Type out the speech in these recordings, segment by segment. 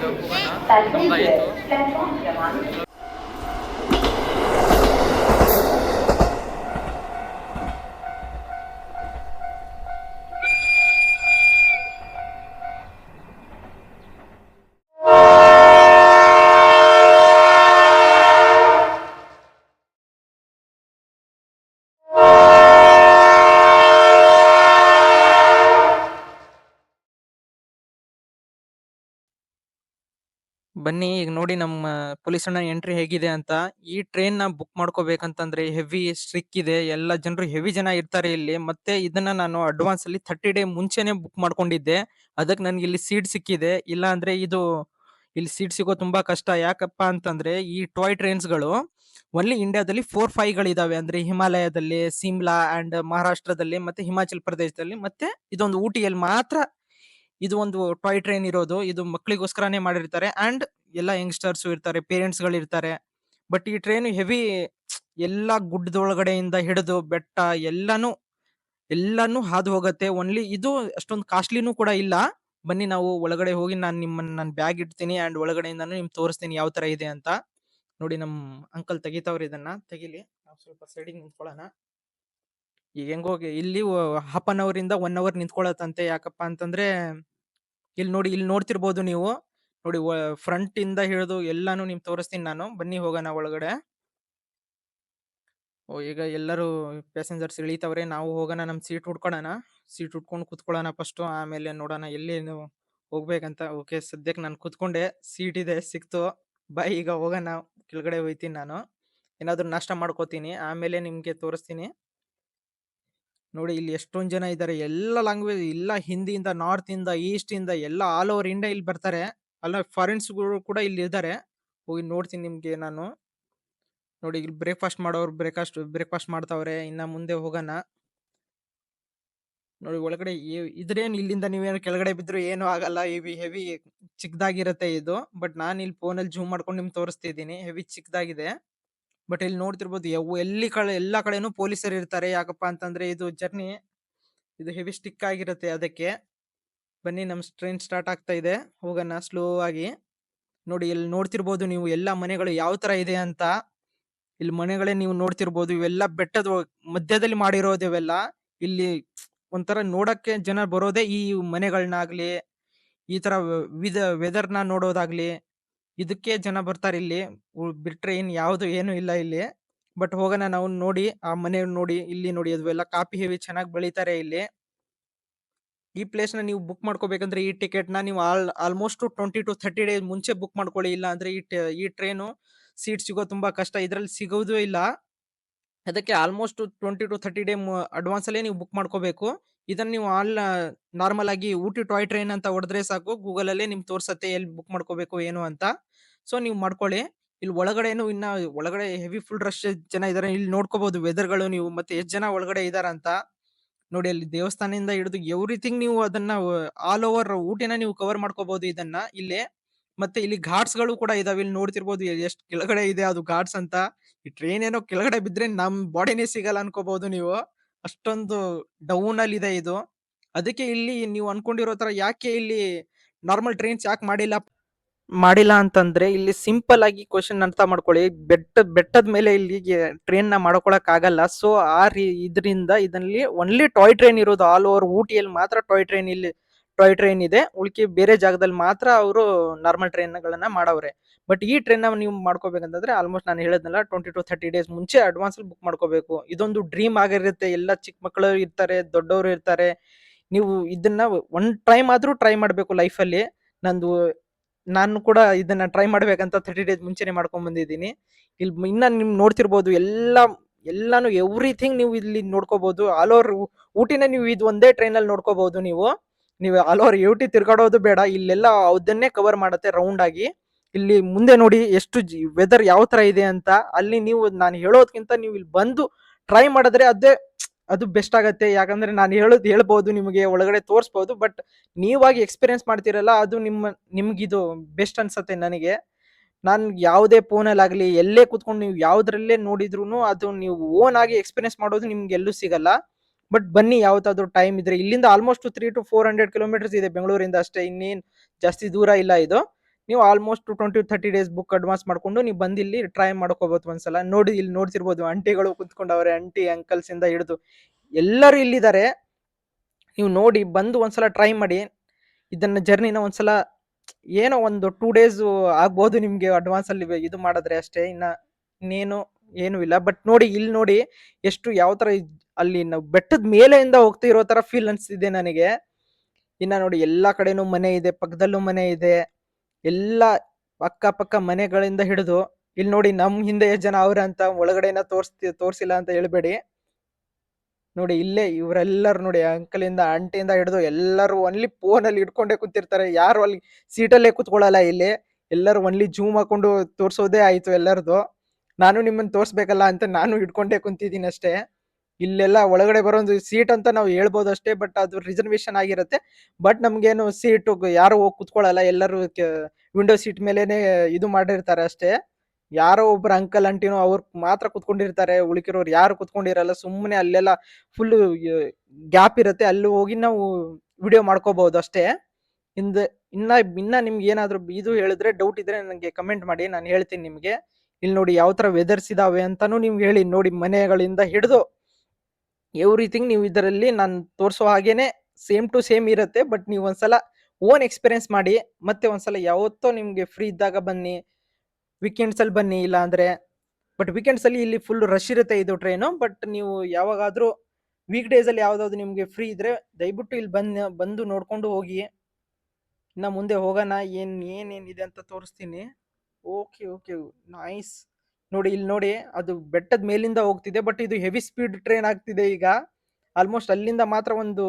ಈಗ ಹೋಗೋಣ. Passenger, ನಮ್ದಾಯಿತು. platform क्रमांक ಬನ್ನಿ ಈಗ ನೋಡಿ ನಮ್ಮ ಪೊಲೀಸ್ ಅಣ್ಣ ಎಂಟ್ರಿ ಹೇಗಿದೆ ಅಂತ. ಈ ಟ್ರೈನ್ ನ ಬುಕ್ ಮಾಡ್ಕೋಬೇಕಂತಂದ್ರೆ ಹೆವಿ ಸ್ಟ್ರಿಕ್ ಇದೆ. ಎಲ್ಲ ಜನರು ಹೆವಿ ಜನ ಇರ್ತಾರೆ ಇಲ್ಲಿ. ಮತ್ತೆ ಇದನ್ನ ನಾನು ಅಡ್ವಾನ್ಸ್ ಅಲ್ಲಿ 30 ಡೇ ಮುಂಚೆನೆ ಬುಕ್ ಮಾಡ್ಕೊಂಡಿದ್ದೆ. ಅದಕ್ಕೆ ನನ್ಗೆ ಇಲ್ಲಿ ಸೀಟ್ ಸಿಕ್ಕಿದೆ. ಇಲ್ಲ ಅಂದ್ರೆ ಇಲ್ಲಿ ಸೀಟ್ ಸಿಗೋ ತುಂಬಾ ಕಷ್ಟ. ಯಾಕಪ್ಪ ಅಂತಂದ್ರೆ ಈ ಟಾಯ್ ಟ್ರೈನ್ಸ್ ಗಳು ಒನ್ಲಿ ಇಂಡಿಯಾದಲ್ಲಿ 4-5 ಗಳಿದಾವೆ. ಅಂದ್ರೆ ಹಿಮಾಲಯದಲ್ಲಿ, ಸಿಮ್ಲಾ ಅಂಡ್ ಮಹಾರಾಷ್ಟ್ರದಲ್ಲಿ, ಮತ್ತೆ ಹಿಮಾಚಲ್ ಪ್ರದೇಶದಲ್ಲಿ, ಮತ್ತೆ ಇದೊಂದು ಊಟಿಯಲ್ಲಿ ಮಾತ್ರ ಇದು ಒಂದು ಟಾಯ್ ಟ್ರೈನ್ ಇರೋದು. ಇದು ಮಕ್ಕಳಿಗೋಸ್ಕರನೇ ಮಾಡಿರ್ತಾರೆ ಅಂಡ್ ಎಲ್ಲ ಯಂಗ್ಸ್ಟರ್ಸ್ ಇರ್ತಾರೆ, ಪೇರೆಂಟ್ಸ್ ಗಳು ಇರ್ತಾರೆ. ಬಟ್ ಈ ಟ್ರೈನ್ ಹೆವಿ ಎಲ್ಲಾ ಗುಡ್ಡದೊಳಗಡೆಯಿಂದ ಹಿಡಿದು ಬೆಟ್ಟ ಎಲ್ಲಾನು ಹಾದು ಹೋಗುತ್ತೆ. ಓನ್ಲಿ ಇದು ಅಷ್ಟೊಂದು ಕಾಸ್ಟ್ಲಿನೂ ಕೂಡ ಇಲ್ಲ. ಬನ್ನಿ ನಾವು ಒಳಗಡೆ ಹೋಗಿ ನನ್ನ ಬ್ಯಾಗ್ ಇಡ್ತೀನಿ ಅಂಡ್ ಒಳಗಡೆಯಿಂದಾನು ನಿಮ್ಗೆ ತೋರಿಸ್ತೀನಿ ಯಾವ ತರ ಇದೆ ಅಂತ. ನೋಡಿ ನಮ್ ಅಂಕಲ್ ತೆಗಿತಾವ್ರಿ, ಇದನ್ನ ತೆಗಿಲಿ. ನಾವು ಸ್ವಲ್ಪ ಸೈಡಿಗೆ ನಿಂತ್ಕೊಳ್ಳೋಣ. ಈಗ ಹೆಂಗೋಗಿ ಇಲ್ಲಿ ಹಾಫ್ ಅನ್ ಅವರ್ ಇಂದ 1 ಅವರ್ ನಿಂತ್ಕೊಳ್ಳತ್ತಂತೆ. ಯಾಕಪ್ಪ ಅಂತಂದ್ರೆ ಇಲ್ಲಿ ನೋಡ್ತಿರ್ಬೋದು ನೀವು. ನೋಡಿ ಫ್ರಂಟ್ ಇಂದ ಹಿಡಿದು ಎಲ್ಲಾನು ನಿಮ್ಗೆ ತೋರಿಸ್ತೀನಿ ನಾನು. ಬನ್ನಿ ಹೋಗೋಣ ಒಳಗಡೆ. ಈಗ ಎಲ್ಲರೂ ಪ್ಯಾಸೆಂಜರ್ಸ್ ಇಳಿತಾವ್ರೆ. ನಾವು ಹೋಗೋಣ, ನಮ್ ಸೀಟ್ ಹುಡ್ಕೊಳ್ಳೋಣ. ಸೀಟ್ ಹುಡ್ಕೊಂಡು ಕುತ್ಕೊಳ್ಳೋಣ ಫಸ್ಟ್, ಆಮೇಲೆ ನೋಡೋಣ ಎಲ್ಲಿ ಹೋಗ್ಬೇಕಂತ. ಓಕೆ, ಸದ್ಯಕ್ಕೆ ನಾನು ಕುತ್ಕೊಂಡೆ, ಸೀಟ್ ಇದೆ, ಸಿಕ್ತು. ಬಾಯ್, ಈಗ ಹೋಗೋಣ. ಕೆಳಗಡೆ ಹೋಯ್ತೀನಿ ನಾನು, ಏನಾದ್ರು ನಾಷ್ಟ ಮಾಡ್ಕೋತೀನಿ, ಆಮೇಲೆ ನಿಮ್ಗೆ ತೋರಿಸ್ತೀನಿ. ನೋಡಿ ಇಲ್ಲಿ ಎಷ್ಟೊಂದ್ ಜನ ಇದ್ದಾರೆ. ಎಲ್ಲ ಲ್ಯಾಂಗ್ವೇಜ್ ಇಲ್ಲ, ಹಿಂದಿಯಿಂದ, ನಾರ್ತ್ ಇಂದ, ಈಸ್ಟ್ ಇಂದ, ಎಲ್ಲ ಆಲ್ ಓವರ್ ಇಂಡಿಯಾ ಇಲ್ಲಿ ಬರ್ತಾರೆ. ಅಲ್ಲ ಫಾರಿನ್ಸ್ ಗಳು ಕೂಡ ಇಲ್ಲಿ ಇದ್ದಾರೆ. ಹೋಗಿ ನೋಡ್ತೀನಿ ನಿಮ್ಗೆ ನಾನು. ನೋಡಿ ಇಲ್ಲಿ ಬ್ರೇಕ್ಫಾಸ್ಟ್ ಮಾಡೋರು ಬ್ರೇಕ್ಫಾಸ್ಟ್ ಮಾಡ್ತಾವ್ರೆ. ಇನ್ನ ಮುಂದೆ ಹೋಗೋಣ. ನೋಡಿ ಒಳಗಡೆ ಇದ್ರೇನ್ ಇಲ್ಲಿಂದ ನೀವೇನು ಕೆಳಗಡೆ ಬಿದ್ರು ಏನು ಆಗಲ್ಲ. ಹೆವಿ ಚಿಕ್ಕದಾಗಿರುತ್ತೆ ಇದು. ಬಟ್ ನಾನು ಇಲ್ಲಿ ಫೋನಲ್ಲಿ ಜೂಮ್ ಮಾಡ್ಕೊಂಡು ನಿಮ್ಗೆ ತೋರಿಸ್ತಿದ್ದೀನಿ. ಹೆವಿ ಚಿಕ್ಕದಾಗಿದೆ. ಬಟ್ ಇಲ್ಲಿ ನೋಡ್ತಿರ್ಬೋದು ಎಲ್ಲಾ ಕಡೆನೂ ಪೊಲೀಸರು ಇರ್ತಾರೆ. ಯಾಕಪ್ಪ ಅಂತಂದ್ರೆ ಇದು ಹೆವಿ ಸ್ಟಿಕ್ ಆಗಿರುತ್ತೆ ಅದಕ್ಕೆ. ಬನ್ನಿ, ನಮ್ ಟ್ರೈನ್ ಸ್ಟಾರ್ಟ್ ಆಗ್ತಾ ಇದೆ. ಹೋಗೋಣ ಸ್ಲೋ ಆಗಿ. ನೋಡಿ ಇಲ್ಲಿ ನೋಡ್ತಿರ್ಬೋದು ನೀವು ಎಲ್ಲಾ ಮನೆಗಳು ಯಾವ ತರ ಇದೆ ಅಂತ. ಇಲ್ಲಿ ಮನೆಗಳೇ ನೀವು ನೋಡ್ತಿರ್ಬೋದು. ಇವೆಲ್ಲ ಬೆಟ್ಟದ ಮಧ್ಯದಲ್ಲಿ ಮಾಡಿರೋದು ಇವೆಲ್ಲ. ಇಲ್ಲಿ ಒಂಥರ ನೋಡಕ್ಕೆ ಜನ ಬರೋದೇ ಈ ಮನೆಗಳನ್ನಾಗ್ಲಿ, ಈ ತರ ವೆದರ್ನ ನೋಡೋದಾಗ್ಲಿ, ಇದಕ್ಕೆ ಜನ ಬರ್ತಾರೆ ಇಲ್ಲಿ. ಬಿಟ್ರೆ ಯಾವ್ದು ಏನು ಇಲ್ಲ ಇಲ್ಲಿ. ಬಟ್ ಹೋಗೋಣ ನಾವು. ನೋಡಿ ಆ ಮನೆ ನೋಡಿ, ಇಲ್ಲಿ ನೋಡಿ, ಅವೆಲ್ಲ ಕಾಫಿ ಹೆವಿ ಚೆನ್ನಾಗಿ ಬೆಳಿತಾರೆ ಇಲ್ಲಿ. ಈ ಪ್ಲೇಸ್ ನ ನೀವು ಬುಕ್ ಮಾಡ್ಕೋಬೇಕಂದ್ರೆ ಈ ಟಿಕೆಟ್ ನ ನೀವು ಆಲ್ಮೋಸ್ಟ್ 20 to 30 ಡೇಸ್ ಮುಂಚೆ ಬುಕ್ ಮಾಡ್ಕೊಳ್ಳಿ. ಇಲ್ಲ ಅಂದ್ರೆ ಈ ಟ್ರೈನು ಸೀಟ್ ಸಿಗೋ ತುಂಬಾ ಕಷ್ಟ. ಇದ್ರಲ್ಲಿ ಸಿಗೋದು ಇಲ್ಲ. ಅದಕ್ಕೆ ಆಲ್ಮೋಸ್ಟ್ 20 to 30 ಡೇ ಅಡ್ವಾನ್ಸ್ ಅಲ್ಲೇ ನೀವು ಬುಕ್ ಮಾಡ್ಕೋಬೇಕು. ಇದನ್ನ ನೀವು ನಾರ್ಮಲ್ ಆಗಿ ಊಟಿ ಟಾಯ್ ಟ್ರೈನ್ ಅಂತ ಹೊಡೆದ್ರೆ ಸಾಕು, ಗೂಗಲ್ ಅಲ್ಲೇ ನಿಮ್ಗೆ ತೋರ್ಸತ್ತೆ ಎಲ್ಲಿ ಬುಕ್ ಮಾಡ್ಕೋಬೇಕು ಏನು ಅಂತ. ಸೊ ನೀವು ಮಾಡ್ಕೊಳ್ಳಿ. ಇಲ್ಲಿ ಒಳಗಡೆ ಹೆವಿ ಫುಲ್ ರಶ್ ಜನ ಇದಾರೆ. ಇಲ್ಲಿ ನೋಡ್ಕೋಬಹುದು ವೆದರ್ಗಳು ನೀವು, ಮತ್ತೆ ಎಷ್ಟು ಜನ ಒಳಗಡೆ ಇದಾರಂತ. ನೋಡಿ ಅಲ್ಲಿ ದೇವಸ್ಥಾನದಿಂದ ಹಿಡಿದು ಎವ್ರಿಥಿಂಗ್ ನೀವು ಅದನ್ನ ಆಲ್ ಓವರ್ ಊಟಿನ ನೀವು ಕವರ್ ಮಾಡ್ಕೋಬಹುದು ಇದನ್ನ ಇಲ್ಲಿ. ಮತ್ತೆ ಇಲ್ಲಿ ಘಾಟ್ಸ್ ಗಳು ಕೂಡ ಇದಾವೆ. ಇಲ್ಲಿ ನೋಡ್ತಿರ್ಬೋದು ಎಷ್ಟು ಕೆಳಗಡೆ ಇದೆ ಅದು ಘಾಟ್ಸ್ ಅಂತ. ಈ ಟ್ರೈನ್ ಏನೋ ಕೆಳಗಡೆ ಬಿದ್ರೆ ನಮ್ ಬಾಡಿನೇ ಸಿಗಲ್ಲ ಅನ್ಕೋಬಹುದು ನೀವು. ಅಷ್ಟೊಂದು ಡೌನ್ ಅಲ್ಲಿ ಇದೆ ಇದು. ಅದಕ್ಕೆ ಇಲ್ಲಿ ನೀವು ಅನ್ಕೊಂಡಿರೋ ತರ ಯಾಕೆ ಇಲ್ಲಿ ನಾರ್ಮಲ್ ಟ್ರೈನ್ಸ್ ಯಾಕೆ ಮಾಡಿಲ್ಲ ಅಂತಂದ್ರೆ, ಇಲ್ಲಿ ಸಿಂಪಲ್ ಆಗಿ ಕ್ವಶನ್ ಅರ್ಥ ಮಾಡ್ಕೊಳ್ಳಿ. ಬೆಟ್ಟದ ಮೇಲೆ ಇಲ್ಲಿ ಟ್ರೈನ್ ನ ಮಾಡ್ಕೊಳಕ್ ಆಗಲ್ಲ. ಸೊ ಇದರಿಂದ ಇದರಲ್ಲಿ ಒನ್ಲಿ ಟಾಯ್ ಟ್ರೈನ್ ಇರೋದು. ಆಲ್ ಓವರ್ ಊಟಿಯಲ್ಲಿ ಮಾತ್ರ ಟಾಯ್ ಟ್ರೈನ್ ಇದೆ. ಉಳ್ಕಿ ಬೇರೆ ಜಾಗದಲ್ಲಿ ಮಾತ್ರ ಅವರು ನಾರ್ಮಲ್ ಟ್ರೈನ್ ಗಳನ್ನ ಮಾಡವ್ರೆ. ಬಟ್ ಈ ಟ್ರೈನ್ ನೀವು ಮಾಡ್ಕೋಬೇಕಂತಂದ್ರೆ ಆಲ್ಮೋಸ್ಟ್ ನಾನು ಹೇಳದ್ನಲ್ಲ 20 to 30 ಡೇಸ್ ಮುಂಚೆ ಅಡ್ವಾನ್ಸ್ ಬುಕ್ ಮಾಡ್ಕೋಬೇಕು. ಇದೊಂದು ಡ್ರೀಮ್ ಆಗಿರುತ್ತೆ. ಎಲ್ಲ ಚಿಕ್ಕ ಮಕ್ಕಳು ಇರ್ತಾರೆ, ದೊಡ್ಡವರು ಇರ್ತಾರೆ. ನೀವು ಇದನ್ನ ಒನ್ ಟೈಮ್ ಆದ್ರೂ ಟ್ರೈ ಮಾಡ್ಬೇಕು ಲೈಫ್ ಅಲ್ಲಿ. ನಾನು ಕೂಡ ಇದನ್ನ ಟ್ರೈ ಮಾಡ್ಬೇಕಂತ 30 ಡೇಸ್ ಮುಂಚೆನೆ ಮಾಡ್ಕೊಂಡ್ ಬಂದಿದ್ದೀನಿ. ಇಲ್ಲಿ ಇನ್ನ ನಿಮ್ ನೋಡ್ತಿರ್ಬೋದು ಎಲ್ಲಾನು ಎವ್ರಿಥಿಂಗ್ ನೀವು ಇಲ್ಲಿ ನೋಡ್ಕೋಬಹುದು. ಆಲ್ ಓವರ್ ಊಟಿನ ನೀವು ಇದು ಒಂದೇ ಟ್ರೈನ್ ಅಲ್ಲಿ ನೋಡ್ಕೋಬಹುದು ನೀವು. ಆಲ್ ಓವರ್ ಊಟಿ ತಿರ್ಗಾಡೋದು ಬೇಡ. ಇಲ್ಲೆಲ್ಲ ಅದನ್ನೇ ಕವರ್ ಮಾಡುತ್ತೆ ರೌಂಡ್ ಆಗಿ. ಇಲ್ಲಿ ಮುಂದೆ ನೋಡಿ ಎಷ್ಟು ವೆದರ್ ಯಾವ ತರ ಇದೆ ಅಂತ. ಅಲ್ಲಿ ನೀವು ನಾನು ಹೇಳೋದ್ಕಿಂತ ನೀವು ಇಲ್ಲಿ ಬಂದು ಟ್ರೈ ಮಾಡಿದ್ರೆ ಅದು ಬೆಸ್ಟ್ ಆಗತ್ತೆ. ಯಾಕಂದ್ರೆ ನಾನು ಹೇಳ್ಬೋದು ನಿಮಗೆ, ಒಳಗಡೆ ತೋರಿಸಬಹುದು. ಬಟ್ ನೀವಾಗಿ ಎಕ್ಸ್ಪೀರಿಯನ್ಸ್ ಮಾಡ್ತಿರಲ್ಲ, ಅದು ನಿಮ್ಗಿದು ಬೆಸ್ಟ್ ಅನ್ಸತ್ತೆ ನನಗೆ. ನಾನು ಯಾವುದೇ ಫೋನಲ್ಲಿ ಆಗ್ಲಿ ಎಲ್ಲೇ ಕುತ್ಕೊಂಡು ನೀವು ಯಾವ್ದ್ರಲ್ಲೇ ನೋಡಿದ್ರು ಅದು ನೀವು ಓನ್ ಆಗಿ ಎಕ್ಸ್ಪೀರಿಯನ್ಸ್ ಮಾಡೋದು ನಿಮ್ಗೆ ಎಲ್ಲೂ ಸಿಗಲ್ಲ. ಬಟ್ ಬನ್ನಿ, ಯಾವತ್ತಾದ್ರೂ ಟೈಮ್ ಇದ್ರೆ. ಇಲ್ಲಿಂದ ಆಲ್ಮೋಸ್ಟ್ 300 to 400 ಕಿಲೋಮೀಟರ್ಸ್ ಇದೆ ಬೆಂಗಳೂರಿಂದ ಅಷ್ಟೇ. ಇನ್ನೇನ್ ಜಾಸ್ತಿ ದೂರ ಇಲ್ಲ ಇದು. ನೀವು ಆಲ್ಮೋಸ್ಟ್ 20-30 ಡೇಸ್ ಬುಕ್ ಅಡ್ವಾನ್ಸ್ ಮಾಡ್ಕೊಂಡು ನೀವು ಬಂದು ಇಲ್ಲಿ ಟ್ರೈ ಮಾಡ್ಕೋಬಹುದು ಒಂದ್ಸಲ. ನೋಡಿ ಇಲ್ಲಿ ನೋಡ್ತಿರ್ಬೋದು ಆಂಟಿಗಳು ಕುತ್ಕೊಂಡವ್ರೆ, ಆಂಟಿ ಅಂಕಲ್ಸ್ ಇಂದ ಹಿಡಿದು ಎಲ್ಲರೂ ಇಲ್ಲಿದ್ದಾರೆ. ನೀವು ನೋಡಿ ಬಂದು ಒಂದ್ಸಲ ಟ್ರೈ ಮಾಡಿ ಇದನ್ನ ಜರ್ನಿನ ಒಂದ್ಸಲ. ಏನೋ ಒಂದು 2 ಡೇಸ್ ಆಗ್ಬೋದು ನಿಮ್ಗೆ ಅಡ್ವಾನ್ಸ್ ಅಲ್ಲಿ ಇದು ಮಾಡಿದ್ರೆ ಅಷ್ಟೇ. ಇನ್ನೇನು ಏನು ಇಲ್ಲ. ಬಟ್ ನೋಡಿ ಇಲ್ಲಿ ನೋಡಿ ಎಷ್ಟು ಯಾವ ತರ ಅಲ್ಲಿ ನಾವು ಬೆಟ್ಟದ ಮೇಲೆಯಿಂದ ಹೋಗ್ತಾ ಇರೋ ತರ ಫೀಲ್ ಅನ್ಸ್ತಿದೆ ನನಗೆ. ಇನ್ನ ನೋಡಿ ಎಲ್ಲಾ ಕಡೆನೂ ಮನೆ ಇದೆ, ಪಕ್ಕದಲ್ಲೂ ಮನೆ ಇದೆ, ಎಲ್ಲ ಅಕ್ಕಪಕ್ಕ ಮನೆಗಳಿಂದ ಹಿಡಿದು ಇಲ್ಲಿ ನೋಡಿ ನಮ್ ಹಿಂದೆ ಎಷ್ಟ್ ಜನ ಅವ್ರ ಅಂತ ಒಳಗಡೆನ ತೋರ್ಸಿಲ್ಲ ಅಂತ ಹೇಳ್ಬೇಡಿ. ನೋಡಿ ಇಲ್ಲೇ ಇವರೆಲ್ಲರೂ ನೋಡಿ ಅಂಕಲ್ ಇಂದ ಆಂಟಿಯಿಂದ ಹಿಡಿದು ಎಲ್ಲರೂ ಒನ್ಲಿ ಫೋನ್ ಅಲ್ಲಿ ಇಟ್ಕೊಂಡೇ ಕೂತಿರ್ತಾರೆ. ಯಾರು ಅಲ್ಲಿ ಸೀಟಲ್ಲೇ ಕೂತ್ಕೊಳ್ಳಲ್ಲ ಇಲ್ಲಿ. ಎಲ್ಲರೂ ಒನ್ಲಿ ಜೂಮ್ ಹಾಕೊಂಡು ತೋರ್ಸೋದೇ ಆಯ್ತು ಎಲ್ಲರದು. ನಾನು ನಿಮ್ಮನ್ನ ತೋರ್ಸ್ಬೇಕಲ್ಲ ಅಂತ ನಾನು ಇಟ್ಕೊಂಡೇ ಕುಂತಿದ್ದೀನಿ ಅಷ್ಟೇ. ಇಲ್ಲೆಲ್ಲ ಒಳಗಡೆ ಬರೋದು ಸೀಟ್ ಅಂತ ನಾವು ಹೇಳ್ಬೋದು ಅಷ್ಟೇ, ಬಟ್ ಅದು ರಿಸರ್ವೇಶನ್ ಆಗಿರುತ್ತೆ. ಬಟ್ ನಮ್ಗೇನು ಸೀಟ್ ಯಾರು ಹೋಗಿ ಕುತ್ಕೊಳ್ಳಲ್ಲ, ಎಲ್ಲರೂ ವಿಂಡೋ ಸೀಟ್ ಮೇಲೆನೆ ಇದು ಮಾಡಿರ್ತಾರೆ ಅಷ್ಟೇ. ಯಾರೋ ಒಬ್ರು ಅಂಕಲ್ ಆಂಟಿನೋ ಅವ್ರು ಮಾತ್ರ ಕುತ್ಕೊಂಡಿರ್ತಾರೆ, ಉಳಿಕಿರೋರು ಯಾರು ಕುತ್ಕೊಂಡಿರಲ್ಲ. ಸುಮ್ಮನೆ ಅಲ್ಲೆಲ್ಲ ಫುಲ್ ಗ್ಯಾಪ್ ಇರುತ್ತೆ, ಅಲ್ಲಿ ಹೋಗಿ ನಾವು ವಿಡಿಯೋ ಮಾಡ್ಕೋಬಹುದು ಅಷ್ಟೇ. ಇನ್ನ ಇನ್ನ ನಿಮ್ಗೆ ಏನಾದ್ರು ಇದು ಹೇಳಿದ್ರೆ ಡೌಟ್ ಇದ್ರೆ ನನಗೆ ಕಮೆಂಟ್ ಮಾಡಿ, ನಾನು ಹೇಳ್ತೀನಿ ನಿಮ್ಗೆ. ಇಲ್ಲಿ ನೋಡಿ ಯಾವ ತರ ವೆದರ್ಸ್ ಇದಾವೆ ಅಂತಾನು ನೀವು ಹೇಳಿ. ನೋಡಿ ಮನೆಗಳಿಂದ ಹಿಡಿದು ಎವ್ರಿಥಿಂಗ್ ನೀವು ಇದರಲ್ಲಿ ನಾನು ತೋರಿಸೋ ಹಾಗೇನೆ ಸೇಮ್ ಟು ಸೇಮ್ ಇರುತ್ತೆ. ಬಟ್ ನೀವು ಒಂದ್ಸಲ ಓನ್ ಎಕ್ಸ್ಪೀರಿಯನ್ಸ್ ಮಾಡಿ. ಮತ್ತೆ ಒಂದ್ಸಲ ಯಾವತ್ತೋ ನಿಮ್ಗೆ ಫ್ರೀ ಇದ್ದಾಗ ಬನ್ನಿ, ವೀಕೆಂಡ್ಸ್ ಅಲ್ಲಿ ಬನ್ನಿ. ಇಲ್ಲ ಅಂದ್ರೆ ಬಟ್ ವೀಕೆಂಡ್ಸ್ ಅಲ್ಲಿ ಇಲ್ಲಿ ಫುಲ್ ರಶ್ ಇರುತ್ತೆ ಇದು ಟ್ರೈನು. ಬಟ್ ನೀವು ಯಾವಾಗಾದ್ರೂ ವೀಕ್ ಡೇಸ್ ಅಲ್ಲಿ ಯಾವ್ದಾದ್ರು ನಿಮ್ಗೆ ಫ್ರೀ ಇದ್ರೆ ದಯವಿಟ್ಟು ಇಲ್ಲಿ ಬಂದು ನೋಡ್ಕೊಂಡು ಹೋಗಿ. ಇನ್ನ ಮುಂದೆ ಹೋಗೋಣ, ಏನೇನಿದೆ ಅಂತ ತೋರಿಸ್ತೀನಿ. Okay okay nice. ನೋಡಿ ಇಲ್ಲಿ ನೋಡಿ ಅದು ಬೆಟ್ಟದ ಮೇಲಿಂದ ಹೋಗ್ತಿದೆ. ಬಟ್ ಇದು ಹೆವಿ ಸ್ಪೀಡ್ ಟ್ರೈನ್ ಆಗ್ತಿದೆ ಈಗ. ಆಲ್ಮೋಸ್ಟ್ ಅಲ್ಲಿಂದ ಮಾತ್ರ ಒಂದು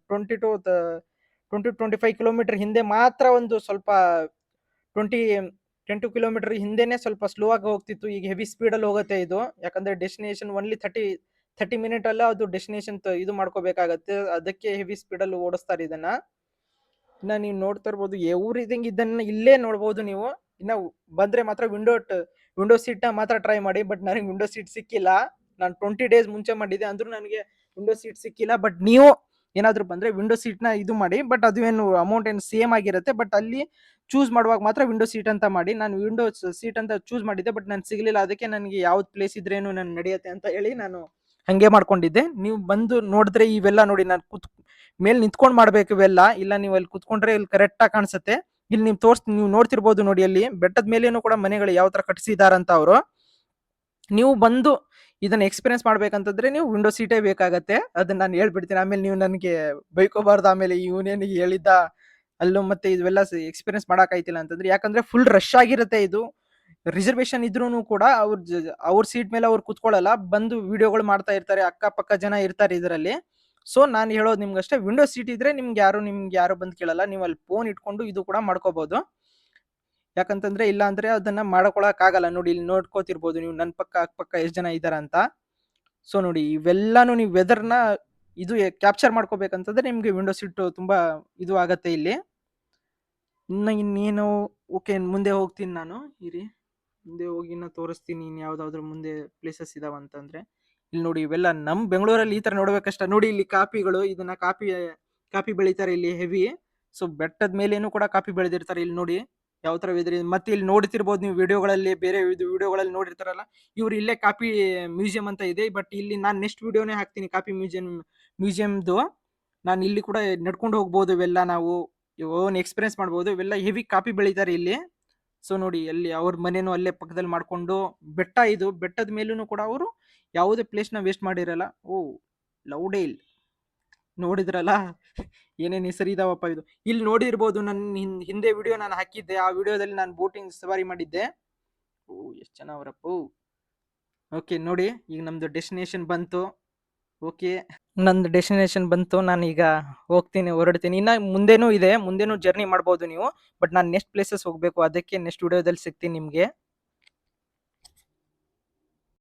20-25 ಕಿಲೋಮೀಟರ್ ಹಿಂದೆ ಮಾತ್ರ ಒಂದು ಸ್ವಲ್ಪ 10 ಕಿಲೋಮೀಟರ್ ಹಿಂದೆನೆ ಸ್ವಲ್ಪ ಸ್ಲೋ ಆಗಿ ಹೋಗ್ತಿತ್ತು. ಈಗ ಹೆವಿ ಸ್ಪೀಡ್ ಅಲ್ಲಿ ಹೋಗುತ್ತೆ ಇದು. ಯಾಕಂದ್ರೆ ಡೆಸ್ಟಿನೇಷನ್ ಒನ್ಲಿ 30 ಮಿನಿಟ್ ಅಲ್ಲ ಅದು ಡೆಸ್ಟಿನೇಷನ್ ಇದು ಮಾಡ್ಕೋಬೇಕಾಗತ್ತೆ. ಅದಕ್ಕೆ ಹೆವಿ ಸ್ಪೀಡ್ ಅಲ್ಲಿ ಓಡಿಸ್ತಾರೆ ಇದನ್ನ. ಇನ್ನ ನೀವು ನೋಡ್ತಾ ಇರ್ಬೋದು ಎವ್ರಿಥಿಂಗ್ ಇದನ್ನ ಇಲ್ಲೇ ನೋಡ್ಬೋದು ನೀವು. ಇನ್ನ ಬಂದ್ರೆ ಮಾತ್ರ ವಿಂಡೋ ಸೀಟ್ ನ ಮಾತ್ರ ಟ್ರೈ ಮಾಡಿ. ಬಟ್ ನನಗೆ ವಿಂಡೋ ಸೀಟ್ ಸಿಕ್ಕಿಲ್ಲ. ನಾನು 20 ಡೇಸ್ ಮುಂಚೆ ಮಾಡಿದ್ದೆ, ಅಂದ್ರೂ ನನಗೆ ವಿಂಡೋ ಸೀಟ್ ಸಿಕ್ಕಿಲ್ಲ. ಬಟ್ ನೀವು ಏನಾದ್ರು ಬಂದ್ರೆ ವಿಂಡೋ ಸೀಟ್ ನ ಇದು ಮಾಡಿ. ಬಟ್ ಅದು ಏನು ಅಮೌಂಟ್ ಏನು ಸೇಮ್ ಆಗಿರುತ್ತೆ. ಬಟ್ ಅಲ್ಲಿ ಚೂಸ್ ಮಾಡುವಾಗ ಮಾತ್ರ ವಿಂಡೋ ಸೀಟ್ ಅಂತ ಮಾಡಿ. ನಾನು ವಿಂಡೋ ಸೀಟ್ ಅಂತ ಚೂಸ್ ಮಾಡಿದ್ದೆ, ಬಟ್ ನಾನು ಸಿಗ್ಲಿಲ್ಲ. ಅದಕ್ಕೆ ನನಗೆ ಯಾವ್ದು ಪ್ಲೇಸ್ ಇದ್ರೇನು ನನ್ ನಡೆಯುತ್ತೆ ಅಂತ ಹೇಳಿ ನಾನು ಹಂಗೆ ಮಾಡ್ಕೊಂಡಿದ್ದೆ. ನೀವು ಬಂದು ನೋಡಿದ್ರೆ ಇವೆಲ್ಲ ನೋಡಿ, ನಾನು ಮೇಲ್ ನಿಂತ್ಕೊಂಡ್ ಮಾಡ್ಬೇಕು ಇವೆಲ್ಲ. ಇಲ್ಲ ನೀವು ಅಲ್ಲಿ ಕುತ್ಕೊಂಡ್ರೆ ಇಲ್ಲಿ ಕರೆಕ್ಟ್ ಆಗಿ ಕಾಣಿಸುತ್ತೆ. ಇಲ್ಲಿ ನೀವು ನೋಡ್ತಿರ್ಬೋದು ನೋಡಿ, ಅಲ್ಲಿ ಬೆಟ್ಟದ ಮೇಲೇನು ಕೂಡ ಮನೆಗಳು ಯಾವ ತರ ಕಟ್ಸಿದಾರಂತ ಅವರು. ನೀವು ಬಂದು ಇದನ್ನ ಎಕ್ಸ್ಪೀರಿಯನ್ಸ್ ಮಾಡ್ಬೇಕಂತಂದ್ರೆ ನೀವು ವಿಂಡೋ ಸೀಟೇ ಬೇಕಾಗತ್ತೆ. ಅದನ್ನ ನಾನು ಹೇಳ್ಬಿಡ್ತೀನಿ. ಆಮೇಲೆ ನೀವು ನನಗೆ ಬೈಕೋಬಾರ್ದು. ಆಮೇಲೆ ಇವನೇನಿಗೆ ಹೇಳಿದ್ದ ಅಲ್ಲೂ ಮತ್ತೆ ಇವೆಲ್ಲ ಎಕ್ಸ್ಪೀರಿಯನ್ಸ್ ಮಾಡಕ್ ಆಯ್ತಿಲ್ಲ ಅಂತಂದ್ರೆ. ಯಾಕಂದ್ರೆ ಫುಲ್ ರಶ್ ಆಗಿರುತ್ತೆ ಇದು. ರಿಸರ್ವೇಶನ್ ಇದ್ರೂನು ಕೂಡ ಅವ್ರ ಸೀಟ್ ಮೇಲೆ ಅವ್ರು ಕುತ್ಕೊಳ್ಳಲ್ಲ, ಬಂದು ವಿಡಿಯೋಗಳು ಮಾಡ್ತಾ ಇರ್ತಾರೆ. ಅಕ್ಕಪಕ್ಕ ಜನ ಇರ್ತಾರೆ ಇದರಲ್ಲಿ. ಸೊ ನಾನು ಹೇಳೋದು ನಿಮ್ಗಷ್ಟೇ, ವಿಂಡೋ ಸೀಟ್ ಇದ್ರೆ ನಿಮ್ಗೆ ಯಾರು ಬಂದು ಕೇಳಲ್ಲ. ನೀವು ಅಲ್ಲಿ ಫೋನ್ ಇಟ್ಕೊಂಡು ಇದು ಕೂಡ ಮಾಡ್ಕೋಬಹುದು. ಯಾಕಂತಂದ್ರೆ ಇಲ್ಲ ಅಂದ್ರೆ ಅದನ್ನ ಮಾಡ್ಕೊಳಕ್ ಆಗಲ್ಲ. ನೋಡಿ ಇಲ್ಲಿ ನೋಡ್ಕೋತಿರ್ಬೋದು ನೀವು ನನ್ನ ಪಕ್ಕ ಅಕ್ಕಪಕ್ಕ ಎಷ್ಟು ಜನ ಇದಾರ ಅಂತ. ಸೊ ನೋಡಿ ಇವೆಲ್ಲಾನು ನೀವು ವೆದರ್ನ ಇದು ಕ್ಯಾಪ್ಚರ್ ಮಾಡ್ಕೋಬೇಕಂತಂದ್ರೆ ನಿಮ್ಗೆ ವಿಂಡೋ ಸೀಟ್ ತುಂಬಾ ಇದು ಆಗತ್ತೆ ಇಲ್ಲಿ. ಇನ್ನೇನು ಓಕೆ, ಮುಂದೆ ಹೋಗ್ತೀನಿ ನಾನು. ಇರಿ, ಮುಂದೆ ಹೋಗಿ ಇನ್ನ ತೋರಿಸ್ತೀನಿ ಇನ್ ಯಾವ್ದಾದ್ರು ಮುಂದೆ ಪ್ಲೇಸಸ್ ಇದಾವ ಅಂತಂದ್ರೆ. ಇಲ್ಲಿ ನೋಡಿ ಇವೆಲ್ಲ ನಮ್ ಬೆಂಗಳೂರಲ್ಲಿ ಈ ತರ ನೋಡ್ಬೇಕಷ್ಟ. ನೋಡಿ ಇಲ್ಲಿ ಕಾಪಿಗಳು, ಇದನ್ನ ಕಾಪಿ ಬೆಳಿತಾರೆ ಇಲ್ಲಿ ಹೆವಿ. ಸೊ ಬೆಟ್ಟದ ಮೇಲೇನು ಕೂಡ ಕಾಪಿ ಬೆಳೆದಿರ್ತಾರೆ. ಇಲ್ಲಿ ನೋಡಿ ಯಾವ ತರ ವೆದರ್. ಮತ್ತೆ ಇಲ್ಲಿ ನೋಡ್ತಿರ್ಬೋದು ನೀವು ವಿಡಿಯೋಗಳಲ್ಲಿ, ಬೇರೆ ವಿಡಿಯೋಗಳಲ್ಲಿ ನೋಡಿರ್ತಾರಲ್ಲ, ಇವ್ರು ಇಲ್ಲೇ ಕಾಪಿ ಮ್ಯೂಸಿಯಂ ಅಂತ ಇದೆ. ಬಟ್ ಇಲ್ಲಿ ನಾನು ನೆಕ್ಸ್ಟ್ ವಿಡಿಯೋನೇ ಹಾಕ್ತೀನಿ ಕಾಪಿ ಮ್ಯೂಸಿಯಂದು. ನಾನು ಇಲ್ಲಿ ಕೂಡ ನಡ್ಕೊಂಡು ಹೋಗ್ಬೋದು. ಇವೆಲ್ಲ ನಾವು ಓನ್ ಎಕ್ಸ್ಪೀರಿಯನ್ಸ್ ಮಾಡ್ಬೋದು. ಇವೆಲ್ಲ ಹೆವಿ ಕಾಪಿ ಬೆಳಿತಾರೆ ಇಲ್ಲಿ. ಸೊ ನೋಡಿ ಅಲ್ಲಿ ಅವ್ರ ಮನೇನು ಅಲ್ಲೇ ಪಕ್ಕದಲ್ಲಿ ಮಾಡ್ಕೊಂಡು, ಬೆಟ್ಟ ಇದು, ಬೆಟ್ಟದ ಮೇಲೂ ಕೂಡ ಅವರು ಯಾವುದೇ ಪ್ಲೇಸ್ ನ ವೇಸ್ಟ್ ಮಾಡಿರಲ್ಲ. ಓ ಲೌಡೇಲ್ ನೋಡಿದ್ರಲ್ಲ ಏನೇನ್ ಹೆಸರು ಇದಾವಪ್ಪ ಇದು. ಇಲ್ಲಿ ನೋಡಿರ್ಬೋದು ನನ್ನ ಹಿಂದೆ ವಿಡಿಯೋ ನಾನು ಹಾಕಿದ್ದೆ. ಆ ವಿಡಿಯೋದಲ್ಲಿ ನಾನು ಬೋಟಿಂಗ್ ಸವಾರಿ ಮಾಡಿದ್ದೆ. ಓ ಎಷ್ಟು ಜನ ಅವರಪ್ಪ. ಓಕೆ ನೋಡಿ ಈಗ ನಮ್ದು ಡೆಸ್ಟಿನೇಷನ್ ಬಂತು. ಓಕೆ ನಂದು ಡೆಸ್ಟಿನೇಷನ್ ಬಂತು. ನಾನು ಈಗ ಹೊರಡ್ತೀನಿ. ಇನ್ನ ಮುಂದೆನೂ ಇದೆ, ಮುಂದೆನೂ ಜರ್ನಿ ಮಾಡ್ಬೋದು ನೀವು. ಬಟ್ ನಾನು ನೆಕ್ಸ್ಟ್ ಪ್ಲೇಸಸ್ ಹೋಗ್ಬೇಕು, ಅದಕ್ಕೆ ನೆಕ್ಸ್ಟ್ ವಿಡಿಯೋದಲ್ಲಿ ಸಿಗ್ತೀನಿ ನಿಮ್ಗೆ.